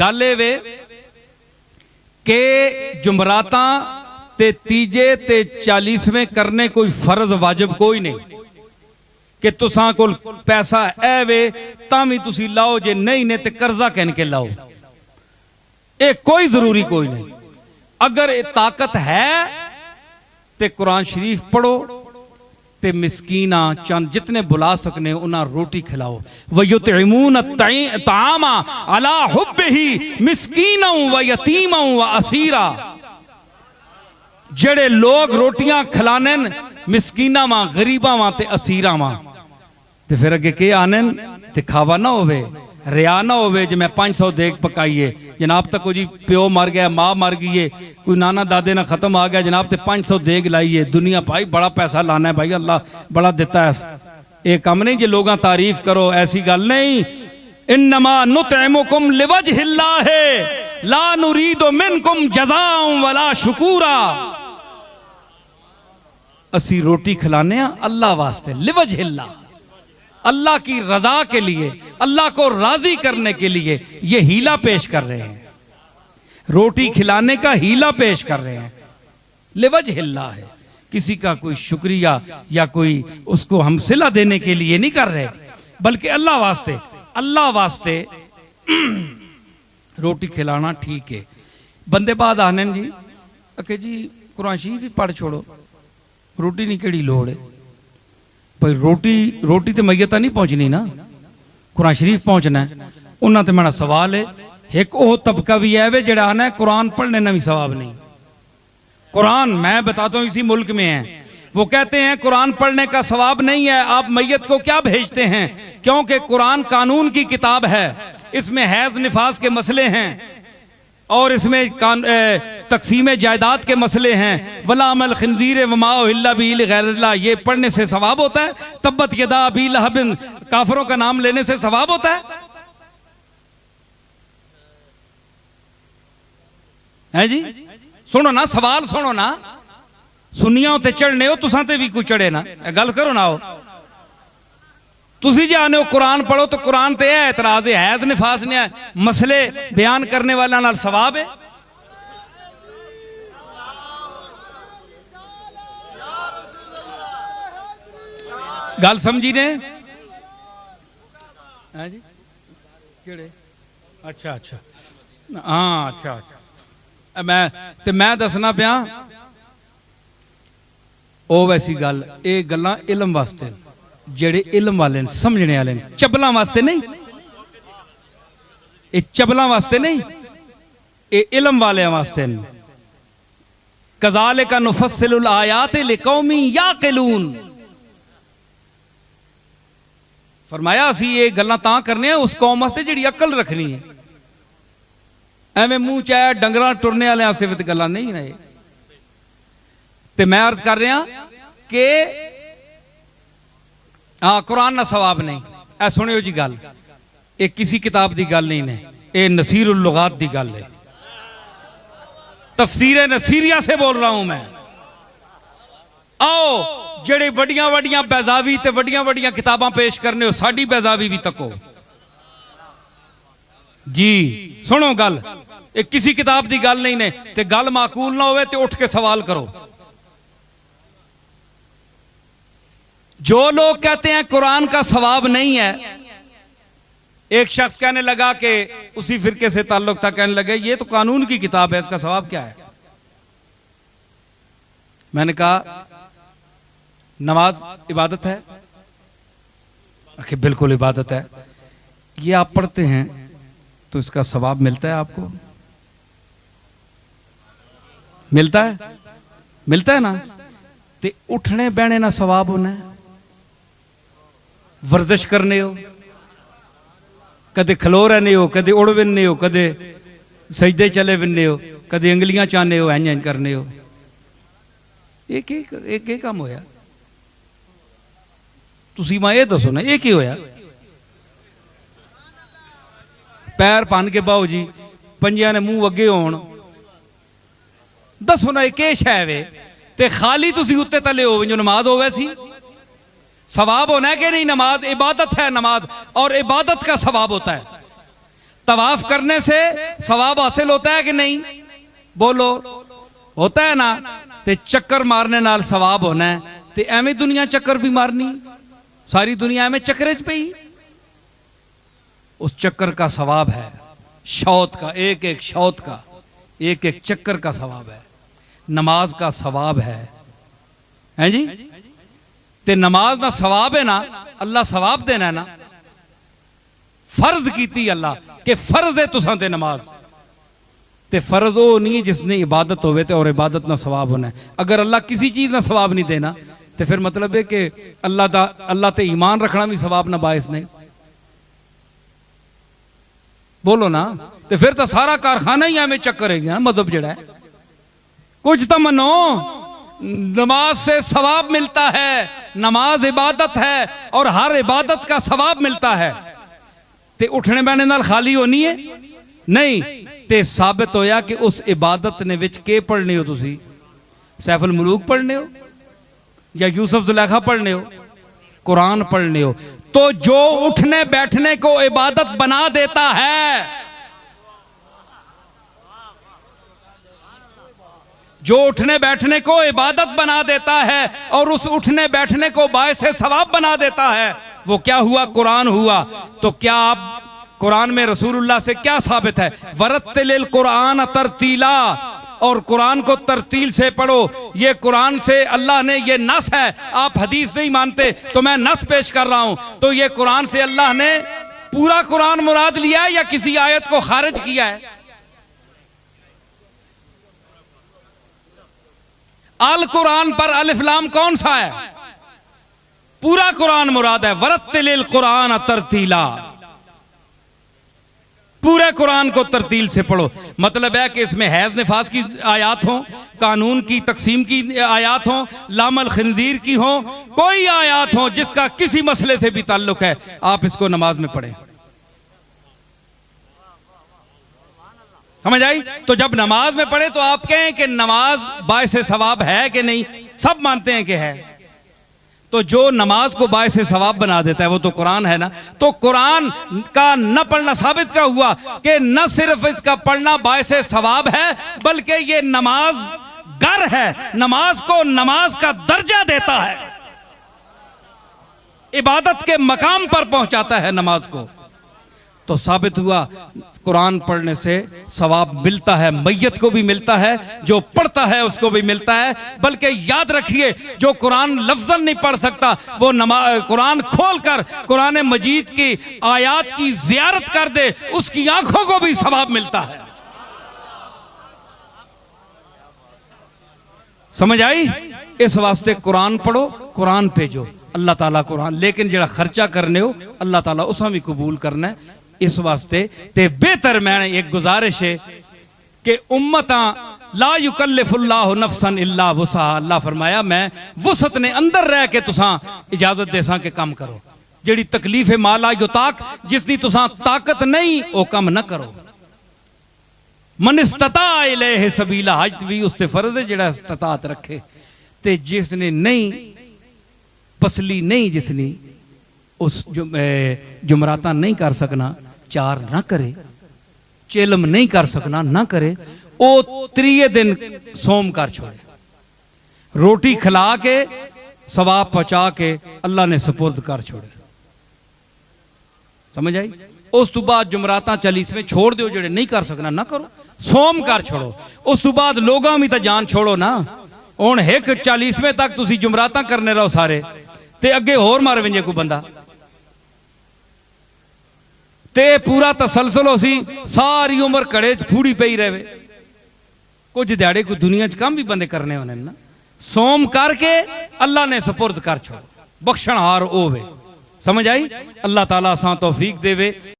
गल ए वे कि जुमरातां ते तीजे ते 40वें करने कोई फर्ज वाजिब कोई नहीं कि तुसां कोल पैसा है वे तां भी तुसी लाओ, जे नहीं ने ते कर्जा कहन के लाओ। ये कोई जरूरी कोई नहीं। अगर ये ताकत है तो कुरान शरीफ पढ़ो ते मिस्कीना चंद जितने बुला सकने उन्हें रोटी खिलाओ। वयुतइमून तामा अला हुब्बिही मिस्कीना व यतीमा व असीरा। जेड़े लोग रोटियां खिलाने मिस्कीना वा, गरीबा वा ते असीरा वा, ते फिर अगे के आने ते खावा ना होवे, रिया ना होवे। जे मैं 500 देग पकाइए जनाब तक जी प्यो मर गया, माँ मर गई है, कोई नाना दादे ना खत्म आ गया जनाब ते 500 देग लाइए। दुनिया भाई बड़ा पैसा लाना है भाई, अल्लाह बड़ा देता है। ये कम नहीं जे लोग तारीफ करो, ऐसी गल नहीं। इन्नमा नुतइमुकुम लिवजहिल्लाह ला नुरीदु मिनकुम जज़ाअन वला शुकूरा। असी रोटी खिलाने अल्लाह वास्ते, लिवजहिल्लाह, अल्लाह की रजा के लिए, अल्लाह को राजी करने के लिए ये हीला पेश कर रहे हैं। रोटी खिलाने का हीला पेश कर रहे हैं, लिवजहिल्लाह है। किसी का कोई शुक्रिया या कोई उसको हम सिला देने के लिए नहीं कर रहे, बल्कि अल्लाह वास्ते, अल्लाह वास्ते रोटी खिलाना ठीक है। बंदे बाद आने जी अके जी कुरान शरीफ ही पढ़ छोड़ो, रोटी नहीं केड़ी लोड़ है भाई। रोटी तो मैयत नहीं पहुंचनी ना, कुरान शरीफ पहुंचना है। उन्होंने तो मेरा सवाल है, एक वो तबका भी है वे जड़ा आना है कुरान पढ़ने ना भी सवाब नहीं। कुरान मैं बताता हूँ इसी मुल्क में है, वो कहते हैं कुरान पढ़ने का सवाब नहीं है, आप मैयत को क्या भेजते हैं? क्योंकि कुरान कानून की किताब है, इसमें हैज निफास के मसले हैं और इसमें तकसीम जायदाद के मसले हैं। वला अमल खिंजीर वमा उहिल्ला बिही लिगैरिल्लाह, ये पढ़ने से सवाब होता है। तब्बत यदा अबी लहब, काफिरों का नाम लेने से सवाब होता है जी? सुनो ना, सवाल सुनो ना, सुनिया ते चढ़ने हो, तुसां ते भी कोई चढ़े ना, गल करो ना। हो तुसी जे आने हो कुरान पढ़ो तो कुरान ते है एतराज है, हैज निफास ने मसले बयान करने वाला नाल सवाब है। गल समझी ने? जी केड़े? अच्छा अच्छा, हाँ अच्छा अच्छा। मैं दसना पिया ओ वैसी गल, ये गल्लां इलम वास्ते, जेड़े इल्म वाले समझने वाले, चबलों वास्ते नहीं। ये चबलों वास्ते नहीं, ये इल्म वाले वास्ते। कज़ालिका नुफ़स्सिलुल आयाति लिक़ौमी याक़िलून। फरमाया असी ये गल्लां तां करने हैं उस कौम वास्ते जिहड़ी अकल रखनी है। एवें मुंह चाहे डंगरां टुरने वाले वास्ते तो गल्लां नहीं है। ते मैं अर्ज कर रहा कि हाँ कुरान ना सवाब नहीं। ऐ सुनियो जी गल, ये किसी किताब की गल नहीं है, ये नसीरुल लुगात की गल है। तफसीर नसीरिया से बोल रहा हूं मैं। आओ जेड़े वड्डियां वड्डियां बैजावी ते वड्डियां वड्डियां किताबां पेश करने हो, साडी बैजावी भी तको जी। सुनो गल, ये किसी किताब की गल नहीं ने, ते गल माकूल ना होवे ते उठ के सवाल करो। जो लोग कहते हैं कुरान का सवाब नहीं है, एक शख्स कहने लगा कि उसी फिरके से ताल्लुक था, कहने लगे ये तो कानून की किताब है, इसका सवाब क्या है? मैंने कहा नमाज इबादत है? आखिर बिल्कुल इबादत है। ये आप पढ़ते हैं तो इसका सवाब मिलता है आपको? मिलता है? मिलता है ना। ते उठने बहने ना सवाब होना है, वर्जिश करने हो, कदे खलो रहने हो, कदे उड़ विनने हो, कदे सजदे चले विनने हो, कदे अंगलियां चाहने हो, इंज इंज करने हो। एक काम होया? तुसी मां ये दसो ना, एक ही होया? पैर भन के बाओ जी, पंजियां ने मुंह अगे होण, दसो ना एक शै वे ते खाली तुसी उत्ते तले हो जो नमाज हो वैसी सवाब होना है कि नहीं? नमाज इबादत है, नमाज और इबादत का सवाब होता है। तवाफ करने से सवाब हासिल होता है कि नहीं? बोलो, होता है ना। ते चक्कर मारने नाल सवाब होना है, ते एवें दुनिया चक्कर भी मारनी, सारी दुनिया एवें चक्करे च पई, उस चक्कर का सवाब है, शौत का, एक एक शौत का, एक एक चक्कर का सवाब है, नमाज का सवाब है जी। ते नमाज का सवाब है ना, अल्लाह सवाब देना है ना, फर्ज कीती अल्लाह कि फर्ज है तुसां ते नमाज, ते फर्ज वो नहीं जिसने इबादत होवे ते और इबादत ना सवाब होना है। अगर अल्लाह किसी चीज ना सवाब नहीं देना तो फिर मतलब है कि अल्लाह ते ईमान रखना भी सवाब ना बायस नहीं। बोलो ना, तो फिर तो सारा कारखाना ही हमें चक्कर है मजहब जड़ा है। कुछ तो मनो, नमाज से सवाब मिलता है, नमाज इबादत है और हर इबादत का सवाब मिलता है। ते उठने बैठने नाल खाली होनी है नहीं, ते साबित होया कि उस इबादत ने विच के पढ़ने हो, तुसी सैफुल मुलूक पढ़ने हो या यूसुफ जुलेखा पढ़ने हो, कुरान पढ़ने हो। तो जो उठने बैठने को इबादत बना देता है, जो उठने बैठने को इबादत बना देता है और उस उठने बैठने को बायस सवाब बना देता है, वो क्या हुआ? कुरान हुआ। तो क्या आप कुरान में रसूलुल्लाह से क्या साबित है? वरत्तिलिल कुरान तरतीला, और कुरान को तरतील से पढ़ो। ये कुरान से अल्लाह ने, ये नस है, आप हदीस नहीं मानते तो मैं नस पेश कर रहा हूं। तो ये कुरान से अल्लाह ने पूरा कुरान मुराद लिया है या किसी आयत को खारिज किया है? अल कुरान पर अलिफ लाम कौन सा है? पूरा कुरान मुराद है। वरत्तिलिल कुरान तरतीला, पूरे कुरान को तरतील से पढ़ो। मतलब है कि इसमें हैज निफास की आयात हो, कानून की तकसीम की आयात हो, लामल खिंजीर की हो, कोई आयात हो जिसका किसी मसले से भी ताल्लुक है, आप इसको नमाज में पढ़ें। समझ आई? तो जब नमाज में पढ़े तो आप कहें कि नमाज बायस सवाब है कि नहीं? सब मानते हैं कि है। तो जो नमाज को बायस सवाब बना देता है वो तो कुरान है ना। तो कुरान का न पढ़ना साबित क्या हुआ कि न सिर्फ इसका पढ़ना बायस सवाब है, बल्कि ये नमाज गर है, नमाज को नमाज का दर्जा देता है, इबादत के मकाम पर पहुंचाता है नमाज को। तो साबित हुआ कुरान पढ़ने से सवाब मिलता है, मैयत को भी मिलता है, जो पढ़ता है उसको भी मिलता है। बल्कि याद रखिए, जो कुरान लफ्ज़न नहीं पढ़ सकता वो कुरान खोलकर कुरान मजीद की आयात की ज़ियारत कर दे, उसकी आंखों को भी सवाब मिलता है। समझ आई? इस वास्ते कुरान पढ़ो, कुरान भेजो, अल्लाह ताला कुरान, लेकिन जरा खर्चा करने हो अल्लाह ताला उसा भी कबूल करना है। इस वास्ते ते बेहतर मैंने एक गुजारिश है कि उम्मता ला युकल्लिफुल्लाहु नफ्सन इल्ला वुसअहा, अल्लाह फरमाया मैं वुसत ने अंदर रह के तुसां इजाजत देसां के काम करो। जेड़ी तकलीफ है माला युताक, जिसकी तुसां ताकत नहीं वो काम न करो। मन इस्तता इलैहि सबीला, हज भी उसते फर्ज है जेड़ा इस्तात रखे, ते जिसने नहीं पसली नहीं, जिसने उस जुमराता नहीं कर सकना, चार ना करे, चेलम नहीं कर सकना ना करे, ओ त्रीये दिन सोम कर छोड़े, रोटी खिला के सवाब पहुंचा के अल्लाह ने सुपुर्द कर छोड़े। समझ आई? उस तो बाद जुमराता 40वें छोड़ दो, जेड़े नहीं कर सकना ना करो, सोम कर छोड़ो। उस तो बाद लोगों में तो जान छोड़ो ना। हुण एक 40वें तक तुसी जुमराता करने रहो सारे, ते अगे होर मार वेंजे कोई बंदा, ते पूरा तसलसल हो सी, सारी उम्र घड़े फूड़ी पई रहे। कुछ दिहाड़े कोई दुनिया च काम भी बंदे करने होने ना, सोम करके अल्लाह ने सुपुर्द कर छोड़ो, बख्शणहार होवे। समझ आई? अल्लाह ताला असां तौफीक देवे।